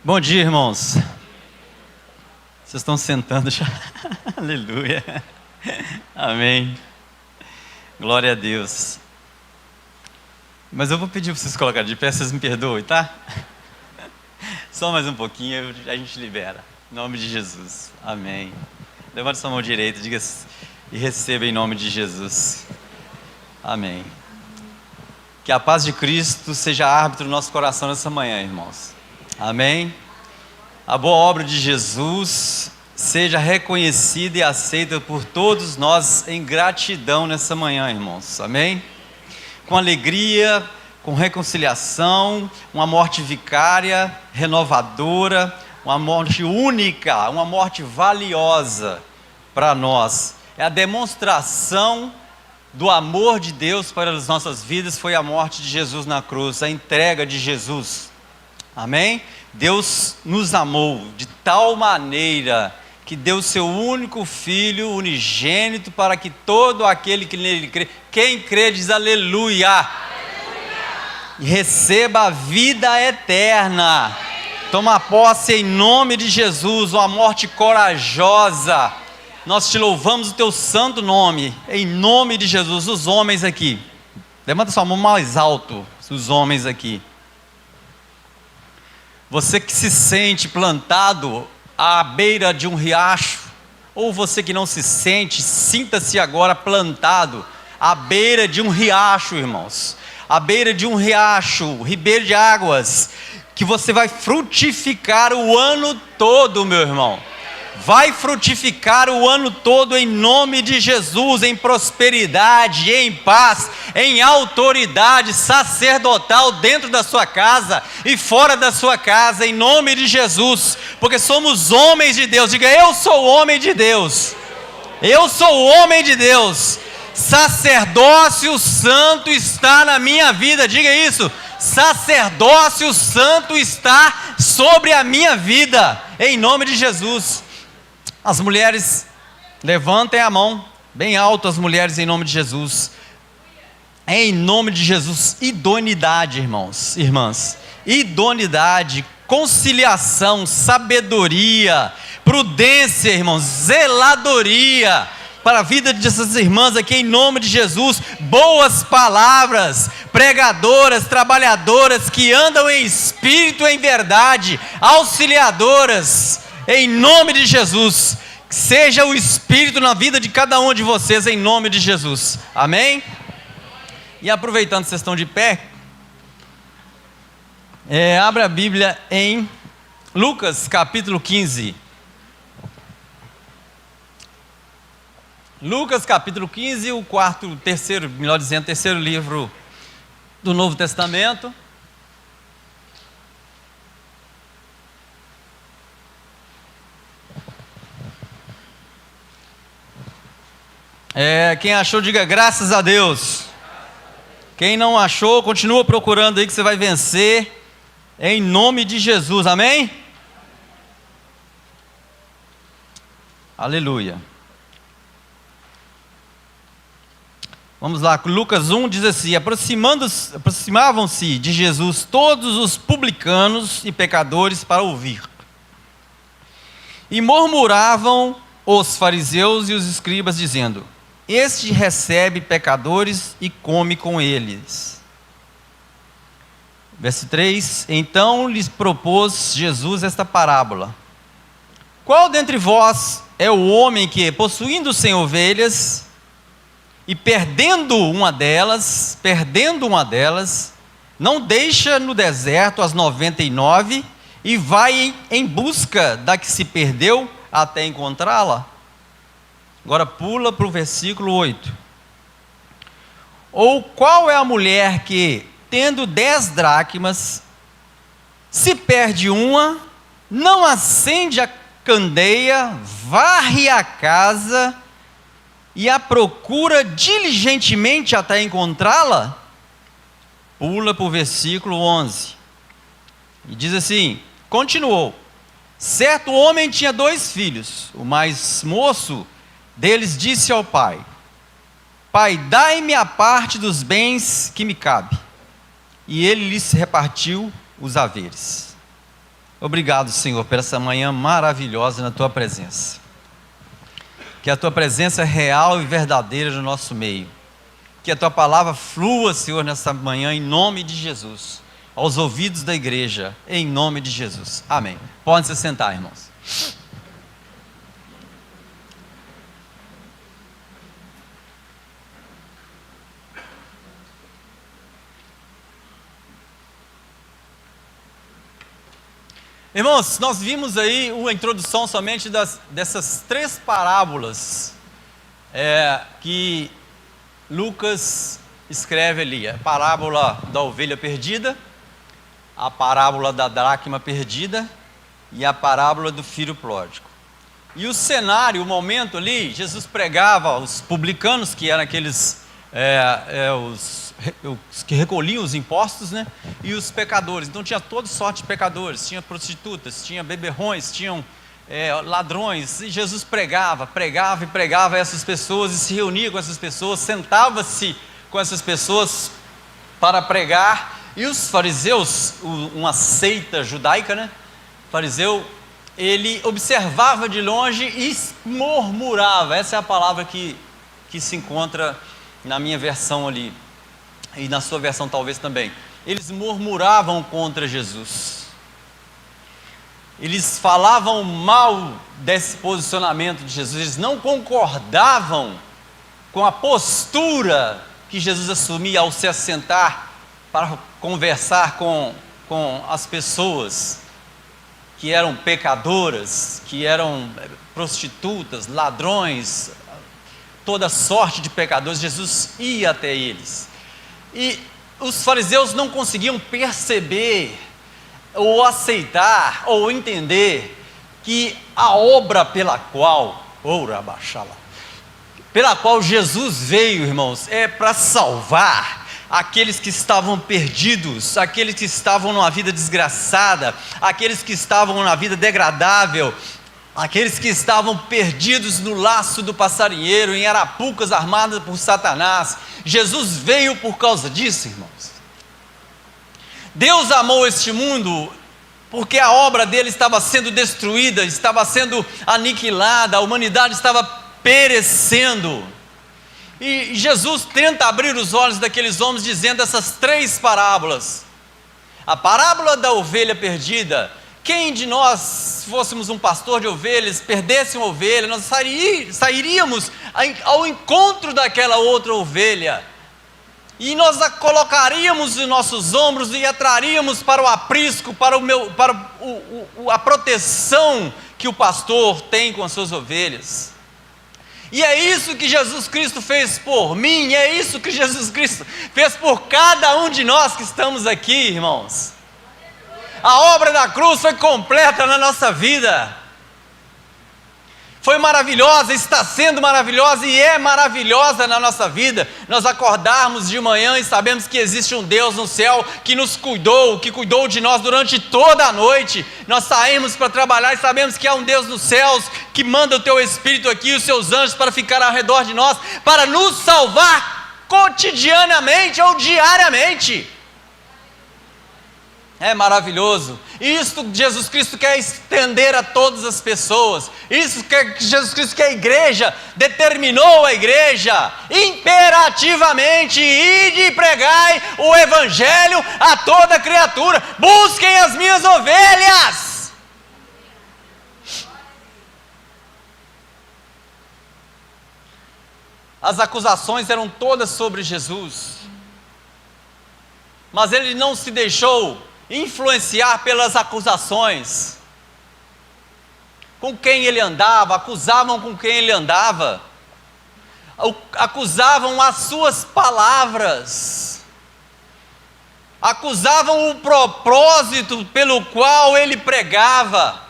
Bom dia, irmãos. Vocês estão sentando já? Aleluia. Amém. Glória a Deus. Mas eu vou pedir para vocês colocarem de pé, vocês me perdoem, tá? Só mais um pouquinho, a gente libera. Em nome de Jesus. Amém. Levante sua mão direita, diga e receba em nome de Jesus. Amém. Que a paz de Cristo seja árbitro no nosso coração nessa manhã, irmãos. Amém. A boa obra de Jesus seja reconhecida e aceita por todos nós em gratidão nessa manhã, irmãos. Amém. Com alegria, com reconciliação, uma morte vicária, renovadora, uma morte única, uma morte valiosa para nós. É a demonstração do amor de Deus para as nossas vidas, foi a morte de Jesus na cruz, a entrega de Jesus. Amém? Deus nos amou de tal maneira que deu seu único Filho unigênito para que todo aquele que nele crê, quem crê diz aleluia, aleluia. E receba a vida eterna. Toma posse em nome de Jesus, uma morte corajosa. Nós te louvamos o teu santo nome, em nome de Jesus. Os homens aqui, levanta sua mão mais alto, os homens aqui. Você que se sente plantado à beira de um riacho, ou você que não se sente, sinta-se agora plantado à beira de um riacho, irmãos. À beira de um riacho, ribeiro de águas, que você vai frutificar o ano todo, meu irmão. Vai frutificar o ano todo em nome de Jesus, em prosperidade, em paz, em autoridade sacerdotal dentro da sua casa e fora da sua casa, em nome de Jesus, porque somos homens de Deus. Diga, eu sou homem de Deus, eu sou homem de Deus, sacerdócio santo está na minha vida, diga isso, sacerdócio santo está sobre a minha vida, em nome de Jesus. As mulheres, levantem a mão, bem alto as mulheres em nome de Jesus. Em nome de Jesus, idoneidade, irmãos, irmãs. Idoneidade, conciliação, sabedoria, prudência, irmãos, zeladoria. Para a vida dessas irmãs aqui em nome de Jesus. Boas palavras, pregadoras, trabalhadoras que andam em espírito e em verdade, auxiliadoras. Em nome de Jesus, seja o Espírito na vida de cada um de vocês, em nome de Jesus, amém? E aproveitando que vocês estão de pé, abra a Bíblia em Lucas capítulo 15. Lucas capítulo 15, terceiro livro do Novo Testamento. Quem achou, diga graças a Deus. Quem não achou, continua procurando aí que você vai vencer, em nome de Jesus, amém? Aleluia. Vamos lá, Lucas 1 diz assim: aproximavam-se de Jesus todos os publicanos e pecadores para ouvir, e murmuravam os fariseus e os escribas, dizendo: este recebe pecadores e come com eles. Verso 3: então lhes propôs Jesus esta parábola: qual dentre vós é o homem que, possuindo 100 ovelhas, e perdendo uma delas, não deixa no deserto as 99 e vai em busca da que se perdeu até encontrá-la? Agora pula para o versículo 8. Ou qual é a mulher que, tendo 10 dracmas, se perde uma, não acende a candeia, varre a casa e a procura diligentemente até encontrá-la? Pula para o versículo 11. E diz assim, continuou: certo homem tinha 2 filhos. O mais moço deles disse ao pai: pai, dai-me a parte dos bens que me cabe. E ele lhes repartiu os haveres. Obrigado, Senhor, por essa manhã maravilhosa na Tua presença. Que a Tua presença é real e verdadeira no nosso meio. Que a Tua palavra flua, Senhor, nessa manhã, em nome de Jesus. Aos ouvidos da igreja, em nome de Jesus. Amém. Podem se sentar, irmãos. Irmãos, nós vimos aí uma introdução somente dessas 3 parábolas que Lucas escreve ali. A parábola da ovelha perdida, a parábola da dracma perdida e a parábola do filho pródigo. E o cenário, o momento ali, Jesus pregava aos publicanos, que eram aqueles os que recolhiam os impostos, né? E os pecadores. Então tinha toda sorte de pecadores, tinha prostitutas, tinha beberrões, tinham ladrões. E Jesus pregava a essas pessoas e se reunia com essas pessoas, sentava-se com essas pessoas para pregar. E os fariseus, uma seita judaica, né? Fariseu, ele observava de longe e murmurava. Essa é a palavra que se encontra na minha versão ali, e na sua versão talvez também. Eles murmuravam contra Jesus. Eles falavam mal desse posicionamento de Jesus. Eles não concordavam com a postura que Jesus assumia ao se assentar para conversar com as pessoas que eram pecadoras, que eram prostitutas, ladrões, toda sorte de pecadores. Jesus ia até eles. E os fariseus não conseguiam perceber, ou aceitar, ou entender que a obra pela qual Jesus veio, irmãos, é para salvar aqueles que estavam perdidos, aqueles que estavam numa vida desgraçada, aqueles que estavam na vida degradável, aqueles que estavam perdidos no laço do passarinheiro, em arapucas armadas por Satanás. Jesus veio por causa disso, irmãos. Deus amou este mundo porque a obra dele estava sendo destruída, estava sendo aniquilada, a humanidade estava perecendo. E Jesus tenta abrir os olhos daqueles homens dizendo essas 3 parábolas. A parábola da ovelha perdida. Quem de nós, se fôssemos um pastor de ovelhas, perdesse uma ovelha, nós sairíamos ao encontro daquela outra ovelha, e nós a colocaríamos em nossos ombros e a traríamos para o aprisco, para a proteção que o pastor tem com as suas ovelhas. E é isso que Jesus Cristo fez por mim, é isso que Jesus Cristo fez por cada um de nós que estamos aqui, irmãos. A obra da cruz foi completa na nossa vida. Foi maravilhosa, está sendo maravilhosa e é maravilhosa na nossa vida. Nós acordarmos de manhã e sabemos que existe um Deus no céu que nos cuidou, que cuidou de nós durante toda a noite. Nós saímos para trabalhar e sabemos que há um Deus nos céus que manda o teu Espírito aqui, os seus anjos para ficar ao redor de nós, para nos salvar cotidianamente ou diariamente. É maravilhoso. Isso Jesus Cristo quer estender a todas as pessoas. Isso que Jesus Cristo, que a igreja determinou, a igreja imperativamente: ide e pregai o evangelho a toda criatura, busquem as minhas ovelhas. As acusações eram todas sobre Jesus, mas ele não se deixou influenciar pelas acusações. Com quem ele andava, acusavam com quem ele andava, acusavam as suas palavras, acusavam o propósito pelo qual ele pregava,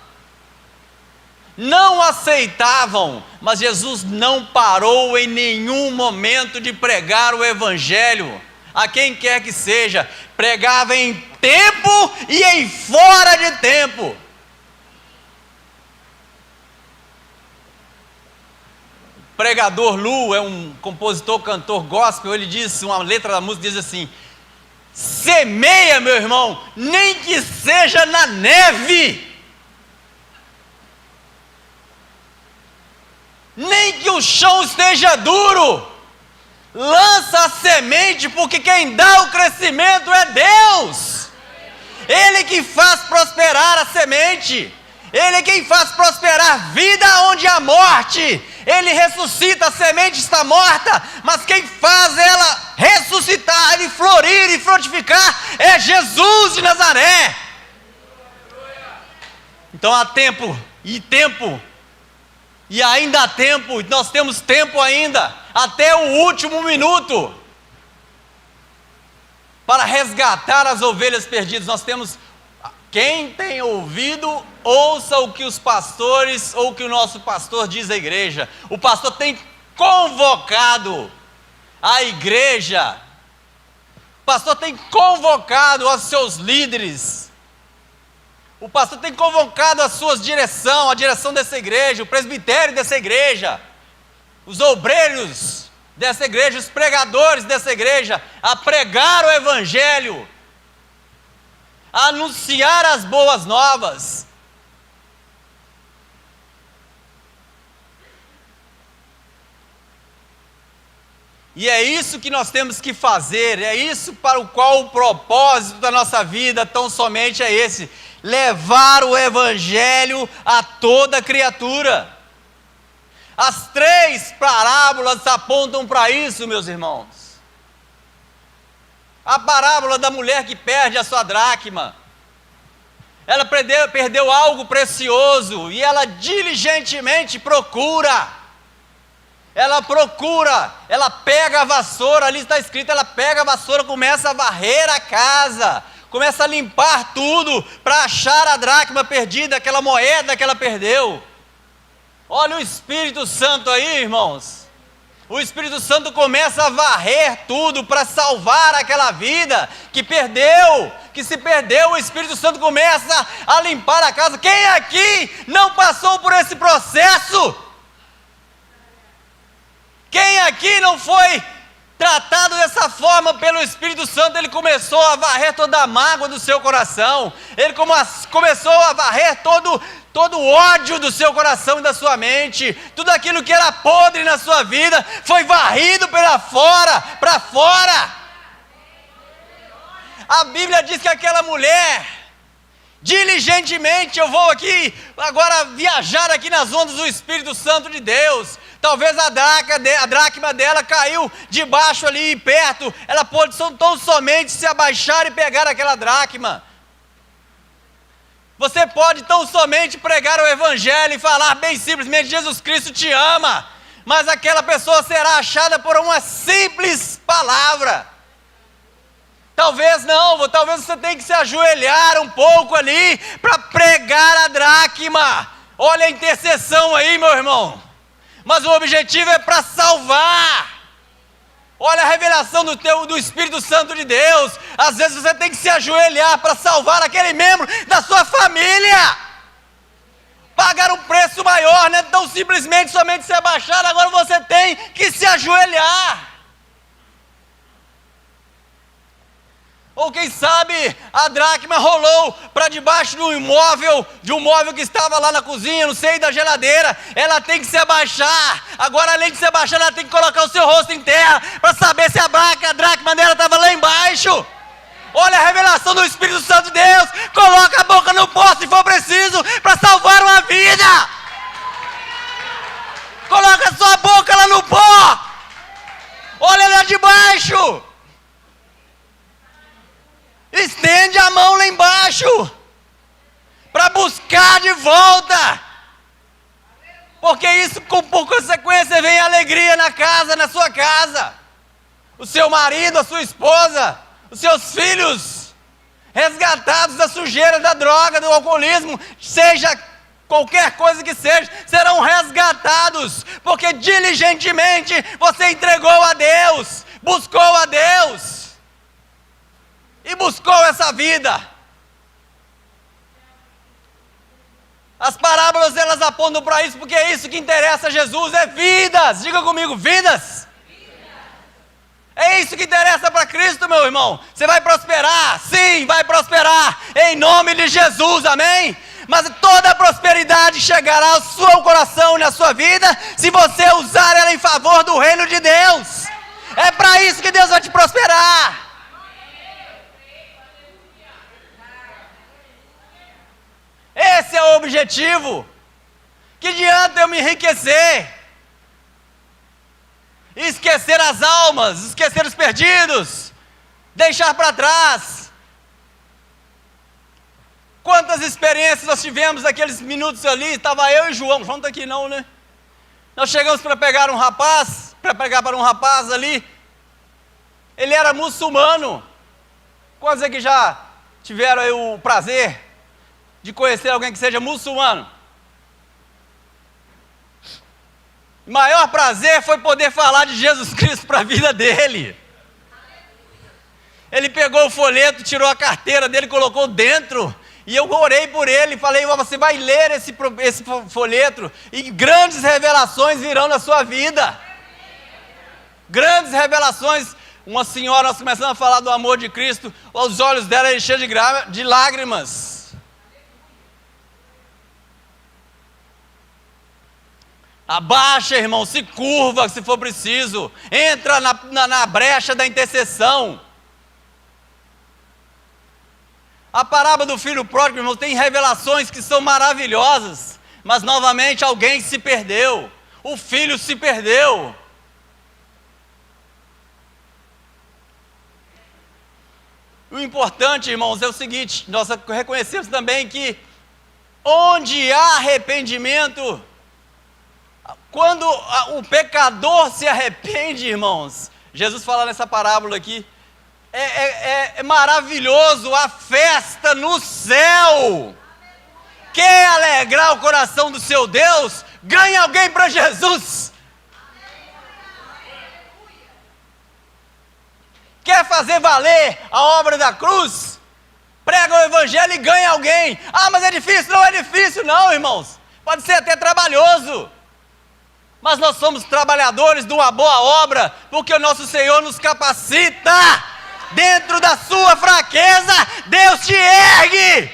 não aceitavam. Mas Jesus não parou em nenhum momento de pregar o evangelho a quem quer que seja. Pregava em tempo e em fora de tempo. O pregador Lu é um compositor, cantor gospel. Ele diz, uma letra da música diz assim: Semeia, meu irmão, nem que seja na neve. Nem que o chão esteja duro. Lança a semente, porque quem dá o crescimento é Deus. Ele que faz prosperar a semente. Ele é quem faz prosperar vida onde há morte. Ele ressuscita, a semente está morta, mas quem faz ela ressuscitar e florir e frutificar é Jesus de Nazaré. Então há tempo, e ainda há tempo, nós temos tempo ainda, até o último minuto, para resgatar as ovelhas perdidas. Nós temos, quem tem ouvido, ouça o que os pastores, ou o que o nosso pastor diz à igreja. O pastor tem convocado a igreja, o pastor tem convocado os seus líderes, o pastor tem convocado a sua direção, a direção dessa igreja, o presbitério dessa igreja, os obreiros dessa igreja, os pregadores dessa igreja, a pregar o evangelho, a anunciar as boas novas. E é isso que nós temos que fazer, é isso para o qual o propósito da nossa vida tão somente é esse: levar o evangelho a toda criatura. As 3 parábolas apontam para isso, meus irmãos. A parábola da mulher que perde a sua dracma. Ela perdeu algo precioso e ela diligentemente procura. Ela procura, ela pega a vassoura, ali está escrito, ela pega a vassoura, começa a varrer a casa, começa a limpar tudo para achar a dracma perdida, aquela moeda que ela perdeu. Olha o Espírito Santo aí, irmãos. O Espírito Santo começa a varrer tudo para salvar aquela vida que perdeu, que se perdeu. O Espírito Santo começa a limpar a casa. Quem aqui não passou por esse processo? Quem aqui não foi tratado dessa forma pelo Espírito Santo? Ele começou a varrer toda a mágoa do seu coração, ele começou a varrer todo o ódio do seu coração e da sua mente, tudo aquilo que era podre na sua vida, foi varrido para fora. A Bíblia diz que aquela mulher, diligentemente, eu vou aqui, agora viajar aqui nas ondas do Espírito Santo de Deus, talvez a dracma dela caiu debaixo ali, perto, ela pôde tão somente se abaixar e pegar aquela dracma. Você pode tão somente pregar o Evangelho e falar bem simplesmente: Jesus Cristo te ama, mas aquela pessoa será achada por uma simples palavra. Talvez não, talvez você tenha que se ajoelhar um pouco ali para pregar a dracma. Olha a intercessão aí, meu irmão. Mas o objetivo é para salvar. Olha a revelação do Espírito Santo de Deus. Às vezes você tem que se ajoelhar para salvar aquele membro da sua família. Pagar um preço maior, não é tão simplesmente somente se abaixar. Agora você tem que se ajoelhar. Ou quem sabe a dracma rolou para debaixo de um móvel que estava lá na cozinha, não sei, da geladeira. Ela tem que se abaixar. Agora, além de se abaixar, ela tem que colocar o seu rosto em terra para saber se a dracma dela estava lá embaixo. Olha a revelação do Espírito Santo de Deus. Coloca a boca no pó se for preciso para salvar uma vida. Coloca a sua boca lá no pó. Olha lá de baixo. Estende a mão lá embaixo para buscar de volta, porque isso, por consequência, vem alegria na sua casa. O seu marido, a sua esposa, os seus filhos resgatados da sujeira, da droga, do alcoolismo, seja qualquer coisa que seja, serão resgatados, porque diligentemente você entregou a Deus, buscou a Deus e buscou essa vida. As parábolas, elas apontam para isso, porque é isso que interessa a Jesus, é vidas. Diga comigo, vidas. É isso que interessa para Cristo, meu irmão. Você vai prosperar? Sim, vai prosperar. Em nome de Jesus, amém? Mas toda a prosperidade chegará ao seu coração e na sua vida se você usar ela em favor do reino de Deus. É para isso que Deus vai te prosperar. Esse é o objetivo. Que adianta eu me enriquecer? Esquecer as almas, esquecer os perdidos, deixar para trás. Quantas experiências nós tivemos naqueles minutos ali, estava eu e João está aqui não, né? Nós chegamos para pegar para um rapaz ali, ele era muçulmano. Quantos aqui já tiveram aí o prazer de conhecer alguém que seja muçulmano? O maior prazer foi poder falar de Jesus Cristo para a vida dele. Ele pegou o folheto, tirou a carteira dele, colocou dentro, e eu orei por ele, falei, você vai ler esse folheto, e grandes revelações virão na sua vida. Grandes revelações. Uma senhora, nós começamos a falar do amor de Cristo, os olhos dela encheram de lágrimas. Abaixa, irmão, se curva se for preciso, entra na brecha da intercessão. A parábola do filho pródigo, irmão, tem revelações que são maravilhosas, mas novamente alguém se perdeu, o filho se perdeu. O importante, irmãos, é o seguinte, nós reconhecemos também que onde há arrependimento, quando o pecador se arrepende, irmãos, Jesus fala nessa parábola aqui, é maravilhoso a festa no céu. Quer alegrar o coração do seu Deus? Ganhe alguém para Jesus. Quer fazer valer a obra da cruz? Prega o evangelho e ganha alguém. Mas é difícil? Não é difícil não, irmãos. Pode ser até trabalhoso. Mas nós somos trabalhadores de uma boa obra, porque o nosso Senhor nos capacita. Dentro da sua fraqueza, Deus te ergue.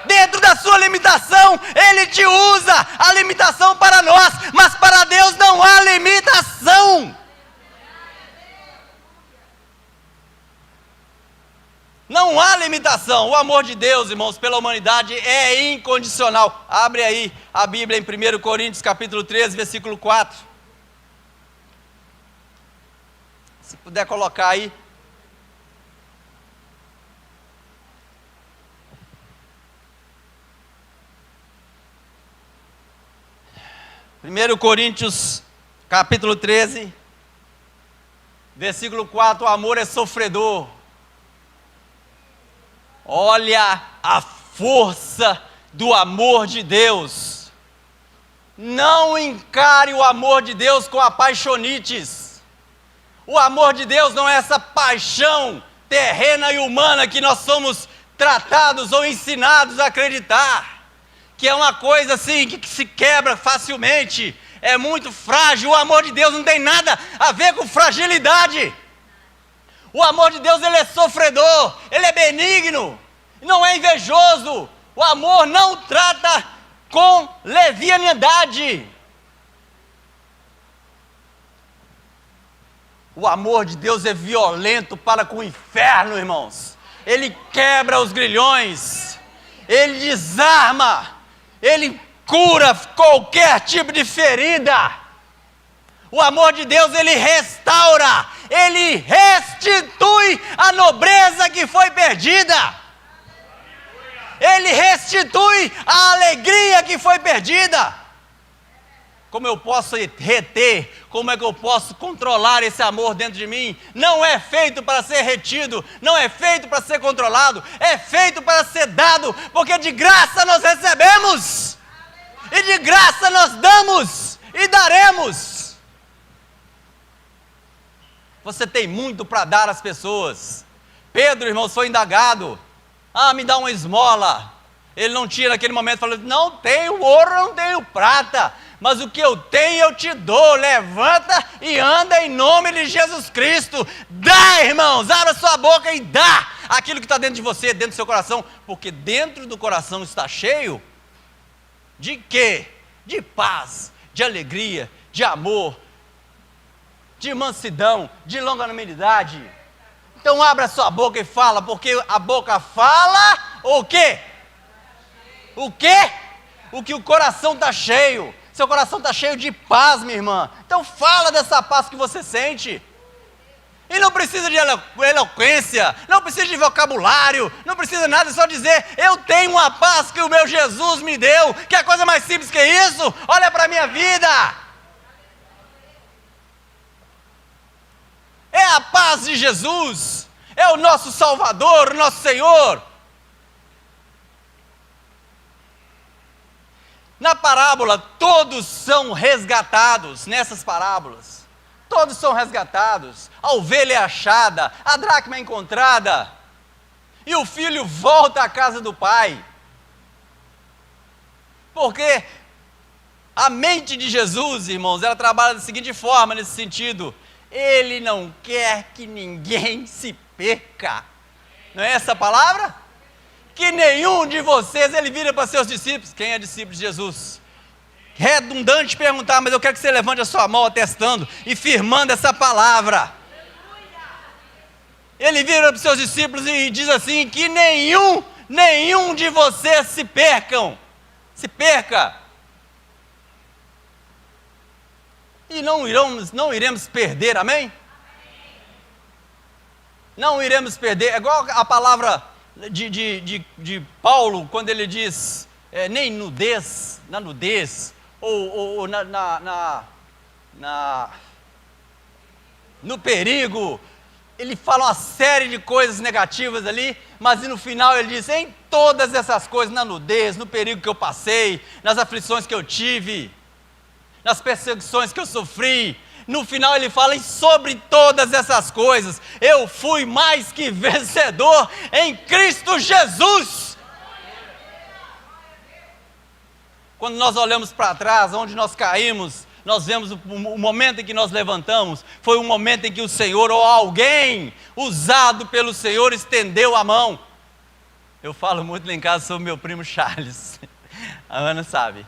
Dentro da sua limitação, Ele te usa. A limitação para nós, mas para Deus não há limitação. Não há limitação. O amor de Deus, irmãos, pela humanidade é incondicional. Abre aí a Bíblia em 1 Coríntios capítulo 13, versículo 4. Se puder colocar aí. Primeiro Coríntios capítulo 13, versículo 4, o amor é sofredor. Olha a força do amor de Deus. Não encare o amor de Deus com apaixonites. O amor de Deus não é essa paixão terrena e humana que nós somos tratados ou ensinados a acreditar, que é uma coisa assim que se quebra facilmente, é muito frágil. O amor de Deus não tem nada a ver com fragilidade. O amor de Deus, ele é sofredor, ele é benigno, não é invejoso. O amor não trata com levianidade. O amor de Deus é violento para com o inferno, irmãos. Ele quebra os grilhões, ele desarma, ele cura qualquer tipo de ferida. O amor de Deus, ele restaura, ele restitui a nobreza que foi perdida. Ele restitui a alegria que foi perdida. Como eu posso reter? Como é que eu posso controlar esse amor dentro de mim? Não é feito para ser retido, não é feito para ser controlado, é feito para ser dado, porque de graça nós recebemos, e de graça nós damos e daremos. Você tem muito para dar às pessoas. Pedro, irmãos, foi indagado. Me dá uma esmola. Ele não tinha naquele momento, falou, não tenho ouro, não tenho prata, mas o que eu tenho eu te dou. Levanta e anda em nome de Jesus Cristo. Dá, irmãos, abra sua boca e dá aquilo que está dentro de você, dentro do seu coração, porque dentro do coração está cheio de quê? De paz, de alegria, de amor, de mansidão, de longanimidade. Então abra sua boca e fala, porque a boca fala o quê? O quê? O que o coração está cheio. Seu coração está cheio de paz, minha irmã. Então fala dessa paz que você sente. E não precisa de eloquência, não precisa de vocabulário, não precisa de nada, é só dizer, eu tenho uma paz que o meu Jesus me deu. Que é coisa mais simples que isso? Olha para a minha vida. É a paz de Jesus, é o nosso Salvador, o nosso Senhor. Na parábola, todos são resgatados, nessas parábolas. Todos são resgatados, a ovelha é achada, a dracma é encontrada, e o filho volta à casa do pai. Porque a mente de Jesus, irmãos, ela trabalha da seguinte forma, nesse sentido: Ele não quer que ninguém se perca. Não é essa a palavra? Que nenhum de vocês, ele vira para seus discípulos. Quem é discípulo de Jesus? Redundante perguntar, mas eu quero que você levante a sua mão atestando e firmando essa palavra. Ele vira para os seus discípulos e diz assim, que nenhum de vocês se perca. E não iremos perder, amém? Não iremos perder, é igual a palavra de Paulo, quando ele diz, nem nudez, na nudez, ou no perigo. Ele fala uma série de coisas negativas ali, mas no final ele diz, em todas essas coisas, na nudez, no perigo que eu passei, nas aflições que eu tive, nas perseguições que eu sofri, no final ele fala, e sobre todas essas coisas, eu fui mais que vencedor em Cristo Jesus. Quando nós olhamos para trás, onde nós caímos, nós vemos o momento em que nós levantamos, foi um momento em que o Senhor, ou alguém usado pelo Senhor, estendeu a mão. Eu falo muito lá em casa sobre meu primo Charles, a Ana sabe.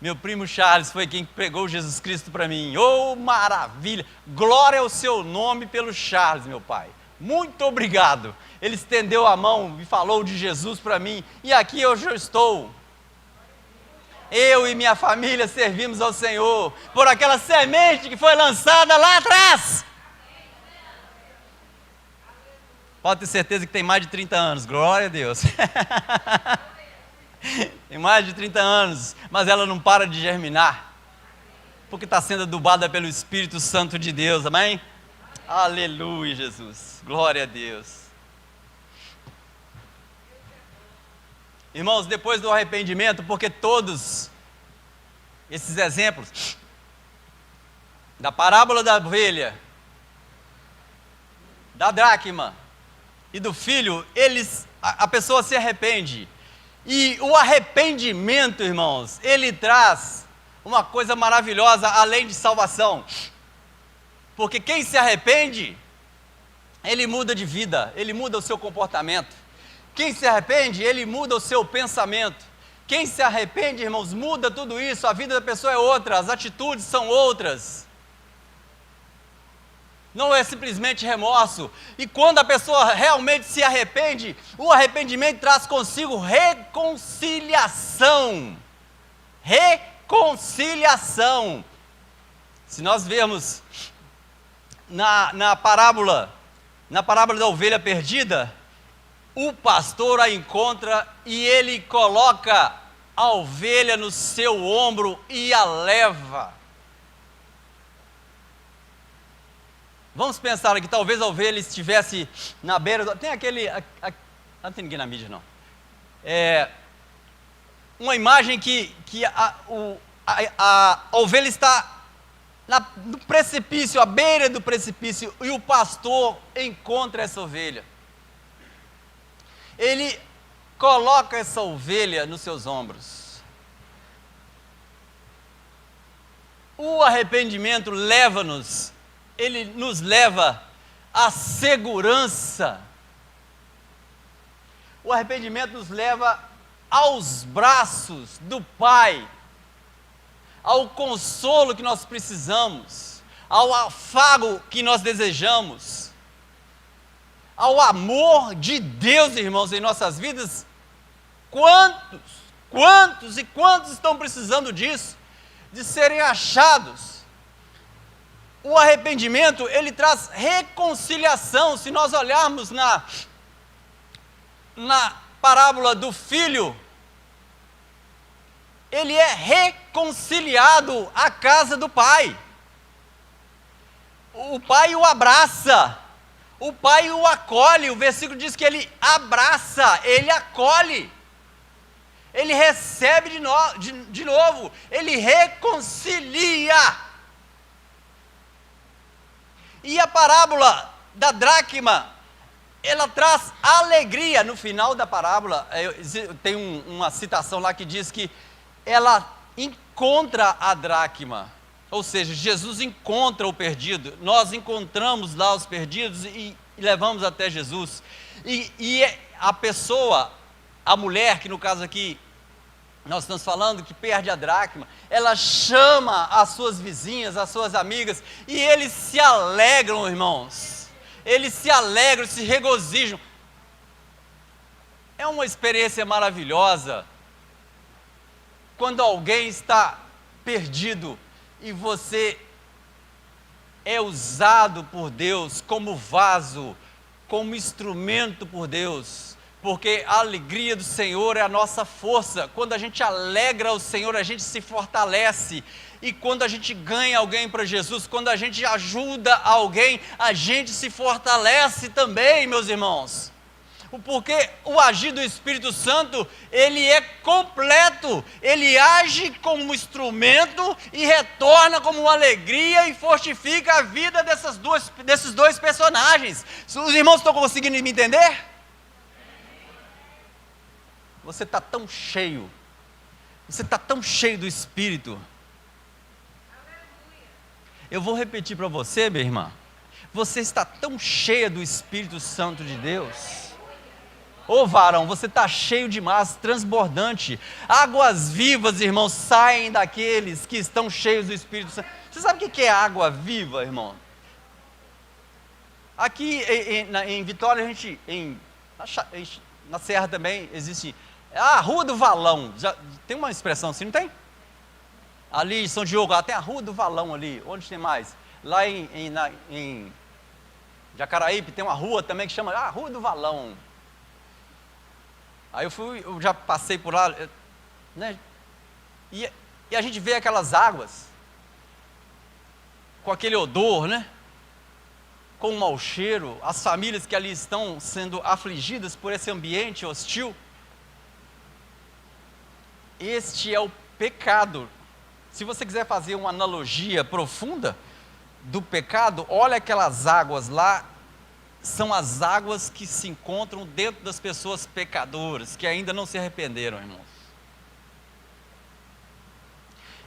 Meu primo Charles foi quem pregou Jesus Cristo para mim. Oh, maravilha! Glória ao seu nome pelo Charles, meu pai. Muito obrigado. Ele estendeu a mão e falou de Jesus para mim. E aqui hoje eu estou. Eu e minha família servimos ao Senhor por aquela semente que foi lançada lá atrás. Pode ter certeza que tem mais de 30 anos. Glória a Deus. Tem mais de 30 anos, mas ela não para de germinar, porque está sendo adubada pelo Espírito Santo de Deus, amém? Aleluia, Jesus, glória a Deus. Irmãos, depois do arrependimento, porque todos esses exemplos, da parábola da ovelha, da dracma e do filho, a pessoa se arrepende. E o arrependimento, irmãos, ele traz uma coisa maravilhosa além de salvação. Porque quem se arrepende, ele muda de vida, ele muda o seu comportamento. Quem se arrepende, ele muda o seu pensamento. Quem se arrepende, irmãos, muda tudo isso, a vida da pessoa é outra, as atitudes são outras. Não é simplesmente remorso. E quando a pessoa realmente se arrepende, o arrependimento traz consigo reconciliação. Reconciliação. Se nós vermos na parábola da ovelha perdida, o pastor a encontra e ele coloca a ovelha no seu ombro e a leva. Vamos pensar aqui, talvez a ovelha estivesse na beira, tem aquele, não tem ninguém na mídia não, uma imagem que a ovelha está no precipício, à beira do precipício, e o pastor encontra essa ovelha. Ele coloca essa ovelha nos seus ombros. O arrependimento ele nos leva à segurança. O arrependimento nos leva aos braços do Pai, ao consolo que nós precisamos, ao afago que nós desejamos, ao amor de Deus, irmãos, em nossas vidas. Quantos estão precisando disso, de serem achados? O arrependimento, ele traz reconciliação. Se nós olharmos na parábola do filho, ele é reconciliado à casa do pai. O pai o abraça, o pai o acolhe. O versículo diz que ele abraça, ele acolhe, ele recebe de novo, ele reconcilia. E a parábola da dracma, ela traz alegria. No final da parábola, tem uma citação lá que diz que ela encontra a dracma, ou seja, Jesus encontra o perdido. Nós encontramos lá os perdidos e levamos até Jesus. E a pessoa, a mulher, que no caso aqui nós estamos falando, que perde a dracma, ela chama as suas vizinhas, as suas amigas, e eles se alegram, irmãos. Eles se alegram, se regozijam. É uma experiência maravilhosa quando alguém está perdido e você é usado por Deus como vaso, como instrumento por Deus. Porque a alegria do Senhor é a nossa força. Quando a gente alegra o Senhor, a gente se fortalece. E quando a gente ganha alguém para Jesus, quando a gente ajuda alguém, a gente se fortalece também, meus irmãos. Porque o agir do Espírito Santo, ele é completo. Ele age como instrumento e retorna como uma alegria e fortifica a vida desses dois personagens. Os irmãos estão conseguindo me entender? Você está tão cheio, do Espírito. Eu vou repetir para você, minha irmã. Você está tão cheia do Espírito Santo de Deus. Ô varão, você está cheio demais, transbordante. Águas vivas, irmãos, saem daqueles que estão cheios do Espírito Santo. Você sabe o que é água viva, irmão? Aqui em Vitória, na Serra também existe a Rua do Valão. Tem uma expressão assim, não tem? Ali em São Diogo, tem a Rua do Valão ali. Onde tem mais? Lá em Jacaraípe tem uma rua também que chama Rua do Valão. Aí eu já passei por lá, né? E a gente vê aquelas águas com aquele odor, né? Com um mau cheiro, as famílias que ali estão sendo afligidas por esse ambiente hostil. Este é o pecado. Se você quiser fazer uma analogia profunda do pecado, olha aquelas águas lá, são as águas que se encontram dentro das pessoas pecadoras, que ainda não se arrependeram, irmãos.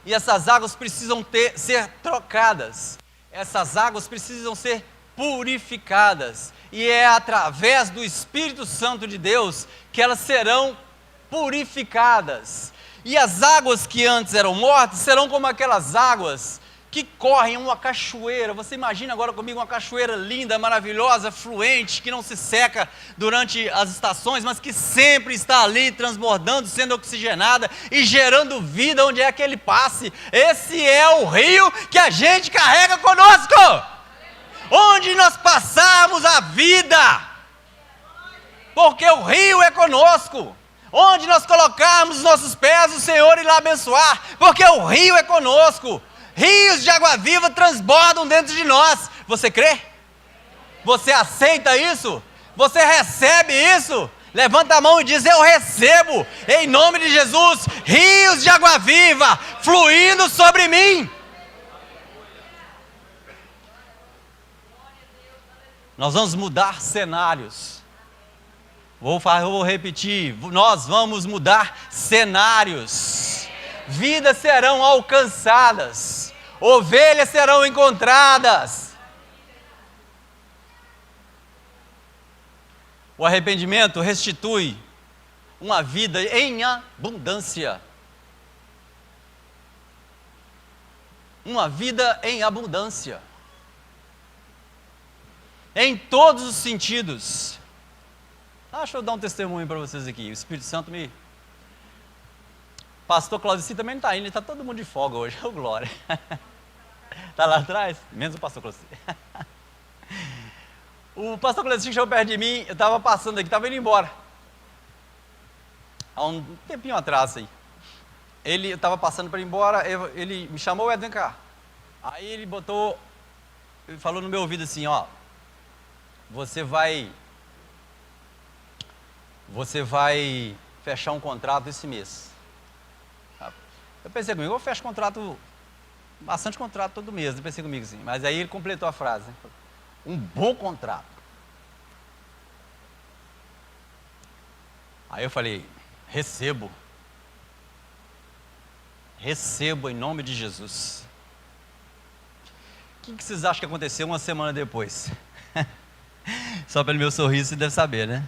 E essas águas precisam ser trocadas, essas águas precisam ser purificadas, e é através do Espírito Santo de Deus que elas serão purificadas. E as águas que antes eram mortas serão como aquelas águas que correm uma cachoeira. Você imagina agora comigo uma cachoeira linda, maravilhosa, fluente, que não se seca durante as estações, mas que sempre está ali transbordando, sendo oxigenada e gerando vida onde é que ele passe. Esse é o rio que a gente carrega conosco, onde nós passamos a vida, porque o rio é conosco. Onde nós colocarmos os nossos pés, o Senhor irá abençoar, porque o rio é conosco. Rios de água viva transbordam dentro de nós. Você crê? Você aceita isso? Você recebe isso? Levanta a mão e diz: eu recebo, em nome de Jesus, rios de água viva fluindo sobre mim. Nós vamos mudar cenários. Vou repetir, nós vamos mudar cenários. Vidas serão alcançadas. Ovelhas serão encontradas. O arrependimento restitui uma vida em abundância. Uma vida em abundância. Em todos os sentidos. Deixa eu dar um testemunho para vocês aqui. O Espírito Santo me... Pastor Claudici também não está indo, está todo mundo de folga hoje. Ô, glória. Está lá atrás? Menos o pastor Claudici. O pastor Claudici chegou perto de mim, eu estava passando aqui, estava indo embora. Há um tempinho atrás aí. Ele estava passando para ir embora, ele me chamou, vem cá. Aí ele falou no meu ouvido assim, ó, você vai fechar um contrato esse mês. Eu pensei comigo, eu fecho bastante contrato todo mês, eu pensei comigo assim, mas aí ele completou a frase, né? Um bom contrato. Aí eu falei, recebo em nome de Jesus. O que vocês acham que aconteceu uma semana depois? Só pelo meu sorriso você deve saber, né?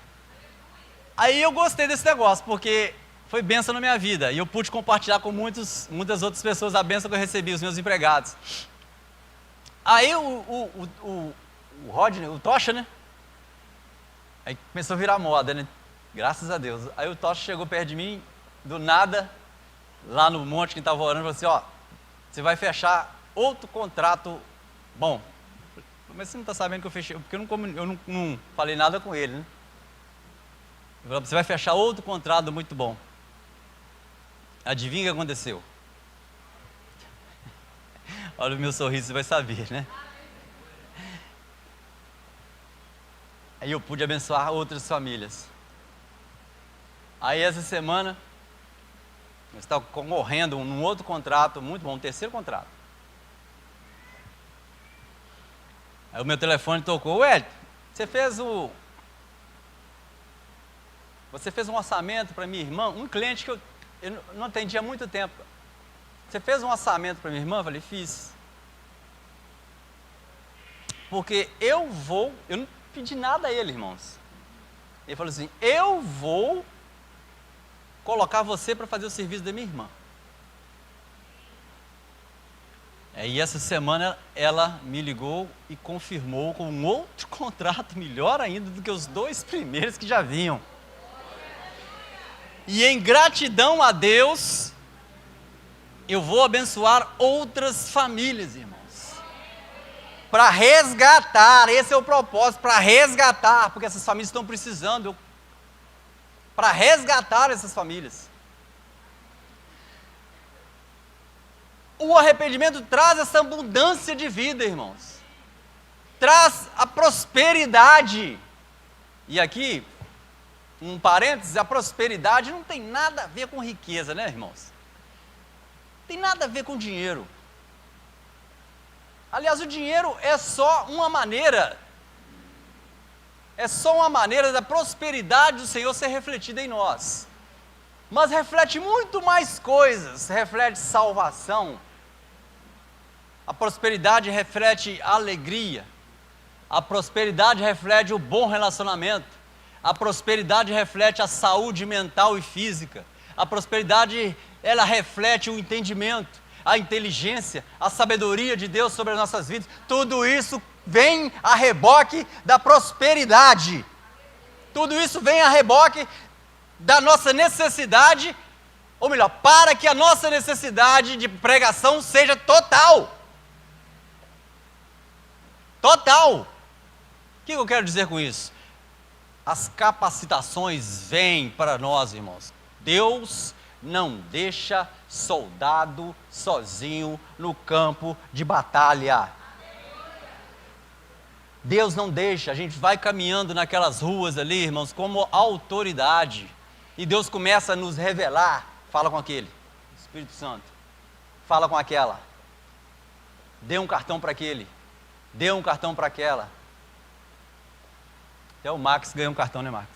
Aí eu gostei desse negócio, porque foi bênção na minha vida, e eu pude compartilhar com muitas outras pessoas a bênção que eu recebi, os meus empregados. Aí o Rodney, o Tocha, né? Aí começou a virar moda, né? Graças a Deus. Aí o Tocha chegou perto de mim, do nada, lá no monte que estava orando, falou assim, ó, você vai fechar outro contrato bom. Mas você não está sabendo que eu fechei, porque eu não falei nada com ele, né? Ele falou, você vai fechar outro contrato muito bom. Adivinha o que aconteceu? Olha o meu sorriso, você vai saber, né? Aí eu pude abençoar outras famílias. Aí essa semana, eu estava concorrendo num outro contrato muito bom, um terceiro contrato. Aí o meu telefone tocou, Wellington, você fez um orçamento para minha irmã, um cliente que eu não atendi há muito tempo. Você fez um orçamento para minha irmã? Eu falei, fiz. Porque eu não pedi nada a ele, irmãos. Ele falou assim, eu vou colocar você para fazer o serviço da minha irmã. E essa semana ela me ligou e confirmou com um outro contrato melhor ainda do que os 2 primeiros que já vinham. E em gratidão a Deus, eu vou abençoar outras famílias, irmãos. Para resgatar, esse é o propósito, para resgatar, porque essas famílias estão precisando. Para resgatar essas famílias. O arrependimento traz essa abundância de vida, irmãos. Traz a prosperidade. E aqui, um parênteses, a prosperidade não tem nada a ver com riqueza, né, irmãos? Tem nada a ver com dinheiro. Aliás, o dinheiro é só uma maneira da prosperidade do Senhor ser refletida em nós. Mas reflete muito mais coisas, reflete salvação. A prosperidade reflete alegria. A prosperidade reflete o bom relacionamento. A prosperidade reflete a saúde mental e física. A prosperidade, ela reflete o entendimento, a inteligência, a sabedoria de Deus sobre as nossas vidas. Tudo isso vem a reboque da prosperidade. Tudo isso vem a reboque da nossa necessidade, ou melhor, para que a nossa necessidade de pregação seja total. Total. O que eu quero dizer com isso? As capacitações vêm para nós, irmãos. Deus não deixa soldado sozinho no campo de batalha. Deus não deixa, a gente vai caminhando naquelas ruas ali, irmãos, como autoridade. E Deus começa a nos revelar. Fala com aquele, Espírito Santo. Fala com aquela. Dê um cartão para aquele. Dê um cartão para aquela. Até o Max ganhou um cartão, né, Max?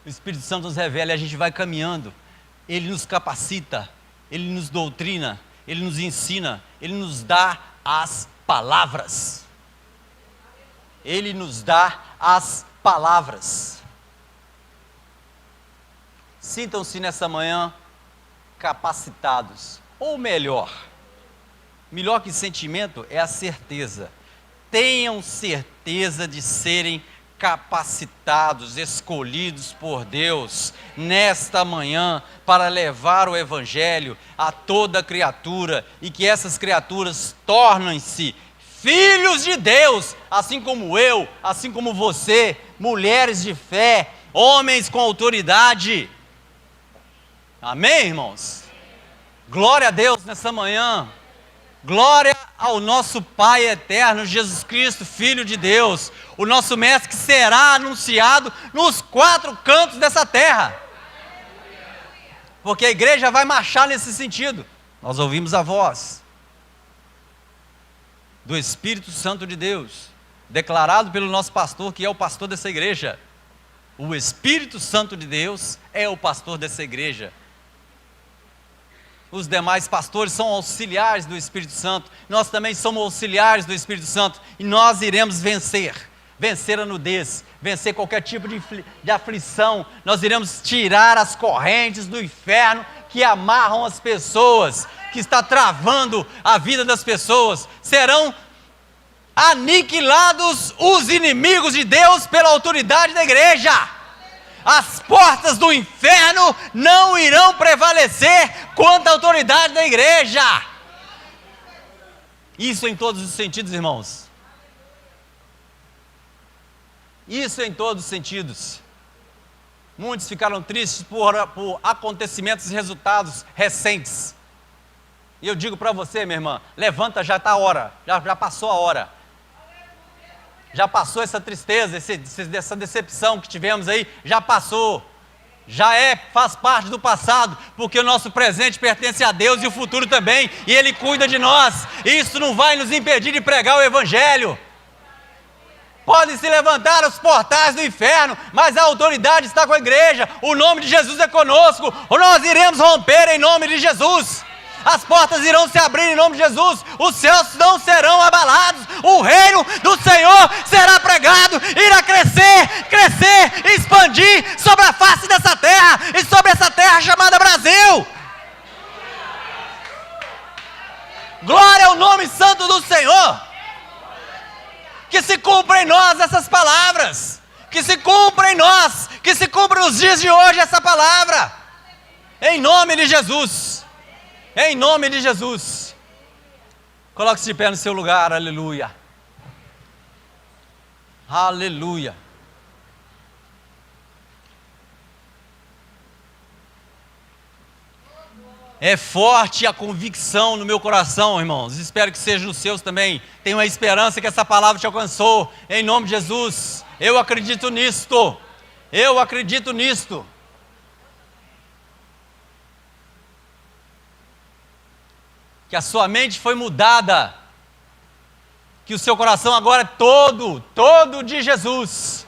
O Espírito Santo nos revela e a gente vai caminhando. Ele nos capacita, Ele nos doutrina, Ele nos ensina, Ele nos dá as palavras. Ele nos dá as palavras. Sintam-se nessa manhã capacitados, ou melhor que sentimento é a certeza. Tenham certeza de serem capacitados, escolhidos por Deus nesta manhã para levar o Evangelho a toda criatura e que essas criaturas tornem-se filhos de Deus, assim como eu, assim como você, mulheres de fé, homens com autoridade. Amém, irmãos? Glória a Deus nessa manhã. Glória ao nosso Pai eterno, Jesus Cristo, Filho de Deus, o nosso Mestre que será anunciado nos 4 cantos dessa terra. Porque a igreja vai marchar nesse sentido. Nós ouvimos a voz do Espírito Santo de Deus, declarado pelo nosso pastor, que é o pastor dessa igreja. O Espírito Santo de Deus é o pastor dessa igreja. Os demais pastores são auxiliares do Espírito Santo. Nós também somos auxiliares do Espírito Santo. E nós iremos vencer a nudez, vencer qualquer tipo de aflição. Nós iremos tirar as correntes do inferno que amarram as pessoas, que está travando a vida das pessoas. Serão aniquilados os inimigos de Deus pela autoridade da igreja. As portas do inferno não irão prevalecer contra a autoridade da igreja. Isso em todos os sentidos, irmãos. Isso em todos os sentidos. Muitos ficaram tristes por acontecimentos e resultados recentes. E eu digo para você, minha irmã, levanta, já está a hora, já passou a hora. Já passou essa tristeza, essa decepção que tivemos aí, já passou. Faz parte do passado, porque o nosso presente pertence a Deus e o futuro também, e Ele cuida de nós. Isso não vai nos impedir de pregar o Evangelho. Podem se levantar os portais do inferno, mas a autoridade está com a igreja. O nome de Jesus é conosco. Nós iremos romper em nome de Jesus. As portas irão se abrir em nome de Jesus, os céus não serão abalados, o reino do Senhor será pregado, irá crescer, expandir sobre a face dessa terra e sobre essa terra chamada Brasil. Glória ao nome santo do Senhor. Que se cumpra em nós essas palavras, que se cumpra em nós, que se cumpra nos dias de hoje essa palavra, em nome de Jesus. Em nome de Jesus. Coloque-se de pé no seu lugar, aleluia. Aleluia. É forte a convicção no meu coração, irmãos. Espero que seja nos seus também. Tenho uma esperança que essa palavra te alcançou. Em nome de Jesus. Eu acredito nisto. Eu acredito nisto. Que a sua mente foi mudada, que o seu coração agora é todo de Jesus.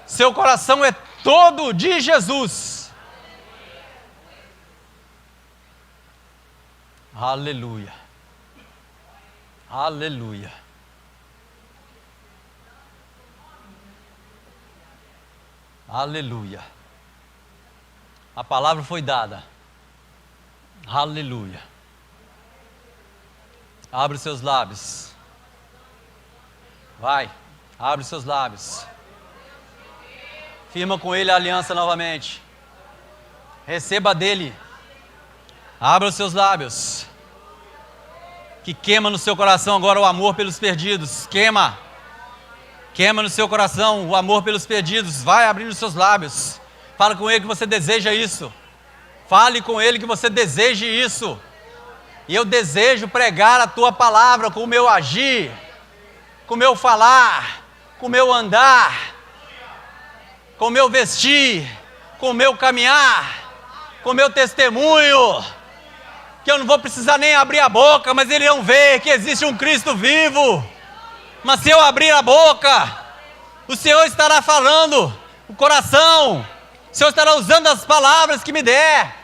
Seu coração é todo de Jesus. Aleluia. Aleluia. Aleluia. A palavra foi dada. Aleluia. Abre os seus lábios. Vai, abre os seus lábios. Firma com Ele a aliança novamente. Receba dele. Abra os seus lábios. Que queima no seu coração agora o amor pelos perdidos. Queima. Queima no seu coração o amor pelos perdidos. Vai abrindo os seus lábios. Fala com Ele que você deseja isso. Fale com Ele que você deseja isso. E eu desejo pregar a Tua palavra com o meu agir, com o meu falar, com o meu andar, com o meu vestir, com o meu caminhar, com o meu testemunho, que eu não vou precisar nem abrir a boca, mas eles vão ver que existe um Cristo vivo. Mas se eu abrir a boca, o Senhor estará falando, o coração, o Senhor estará usando as palavras que me der.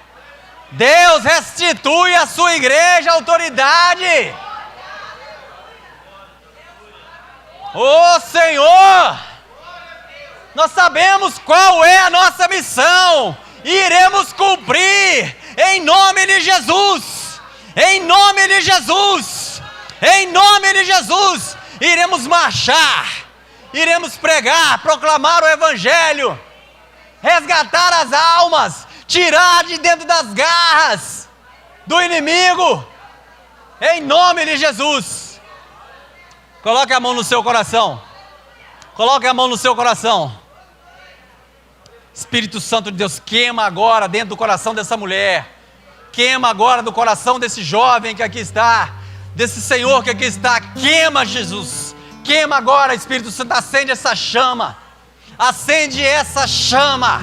Deus restitui à sua igreja a autoridade. Ô Senhor, nós sabemos qual é a nossa missão e iremos cumprir em nome de Jesus. Em nome de Jesus. Em nome de Jesus. Iremos marchar, iremos pregar, proclamar o Evangelho, resgatar as almas, tirar de dentro das garras do inimigo, em nome de Jesus. Coloque a mão no seu coração, coloque a mão no seu coração. Espírito Santo de Deus, queima agora dentro do coração dessa mulher, queima agora do coração desse jovem que aqui está, desse Senhor que aqui está. Queima, Jesus, queima agora, Espírito Santo, acende essa chama, acende essa chama.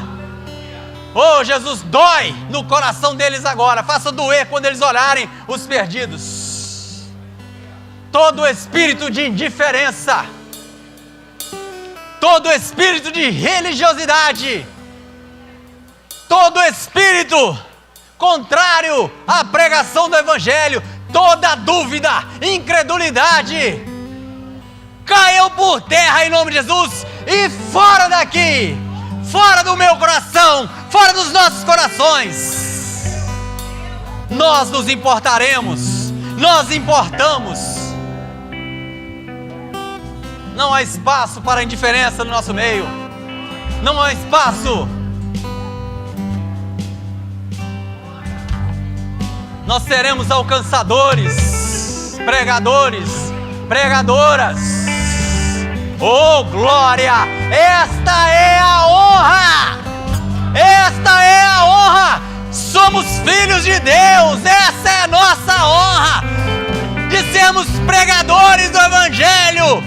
Oh Jesus, dói no coração deles agora, faça doer quando eles olharem os perdidos. Todo espírito de indiferença, todo espírito de religiosidade, todo espírito contrário à pregação do Evangelho, toda dúvida, incredulidade, caiam por terra em nome de Jesus e fora daqui, fora do meu coração, fora dos nossos corações. Nós nos importaremos, nós importamos. Não há espaço para indiferença no nosso meio, não há espaço. Nós seremos alcançadores, pregadores, pregadoras. Oh glória! Esta é a honra! Esta é a honra! Somos filhos de Deus, essa é a nossa honra! De sermos pregadores do Evangelho,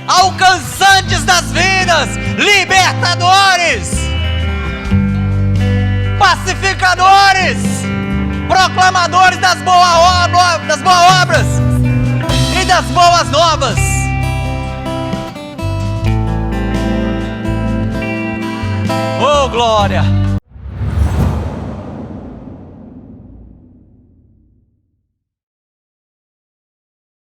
alcançantes das vidas, libertadores, pacificadores, proclamadores das boas obras e das boas novas. Oh glória!